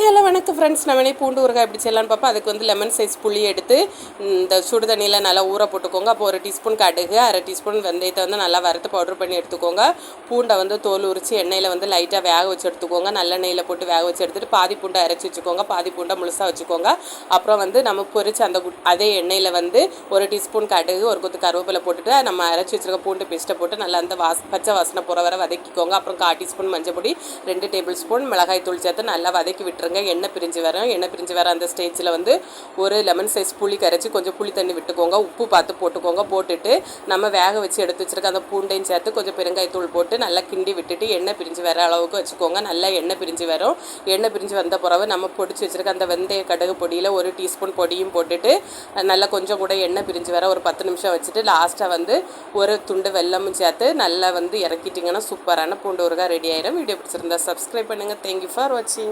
Hello வணக்கம் friends. நம்ம பூண்டு ஊறுகாய் எப்படி செய்யலான்னு பார்ப்போம். அதுக்கு வந்து லெமன் சைஸ் புளி எடுத்து இந்த சுடு தண்ணியில் நல்லா ஊற போட்டுக்கோங்க. அப்போ 1 டீஸ்பூன் கடுகு, 1/2 டீஸ்பூன் வெந்தயத்தை வந்து நல்லா வறுத்து பவுடர் பண்ணி எடுத்துக்கோங்க. பூண்டை வந்து தோல் உரித்து எண்ணெயில் வந்து லைட்டாக வேக வச்சு எடுத்துக்கோங்க. நல்லெண்ணெயில் போட்டு வேக வச்சு எடுத்துகிட்டு பாதி பூண்டை அரைச்சி வச்சுக்கோங்க, பாதி பூண்டை முழுசாக வச்சுக்கோங்க. அப்புறம் வந்து நம்ம பொரிச்சு அதே எண்ணெயில் வந்து 1 டீஸ்பூன் கடுகு, 1 கொத்து கருவேப்பிலை போட்டுட்டு நம்ம அரைச்சி வச்சுருக்க பூண்டு பேஸ்ட்டை போட்டு நல்லா அந்த பச்சை வாசனை போகிற வரை வதக்கிக்கோங்க. அப்புறம் 1/4 டீஸ்பூன் மஞ்சள் பொடி, 2 டேபிள் ஸ்பூன் மிளகாய் தூள் சேர்த்து நல்லா வதக்கி விட்டுருங்க. எண்ணெய் பிரிஞ்சு வர அந்த ஸ்டேஜில் வந்து ஒரு லெமன் சைஸ் புளி கரைச்சி கொஞ்சம் புளி தண்ணி விட்டுக்கோங்க. உப்பு பார்த்து போட்டுக்கோங்க. போட்டுட்டு நம்ம வேக வச்சு எடுத்து வச்சுருக்க அந்த பூண்டையும் சேர்த்து கொஞ்சம் பெருங்காயத்தூள் போட்டு நல்லா கிண்டி விட்டுட்டு எண்ணெய் பிரிஞ்சு வர அளவுக்கு வச்சுக்கோங்க. நல்லா எண்ணெய் பிரிஞ்சு வரும். எண்ணெய் பிரிஞ்சு வந்த பிறகு நம்ம பொடிச்சு வச்சுருக்க அந்த வெந்தய கடுகு பொடியில் 1 டீஸ்பூன் பொடியும் போட்டுட்டு நல்லா கொஞ்சம் கூட எண்ணெய் பிரிஞ்சு வர ஒரு 10 நிமிஷம் வச்சுட்டு லாஸ்ட்டாக வந்து ஒரு துண்டு வெல்லமும் சேர்த்து நல்லா வந்து இறக்கிட்டிங்கன்னா சூப்பரான பூண்டு ஊறுகாய் ரெடி ஆயிடும். வீடியோ பிடிச்சிருந்தா சப்ஸ்கிரைப் பண்ணுங்கள். தேங்க்யூ ஃபார் வாட்சிங்.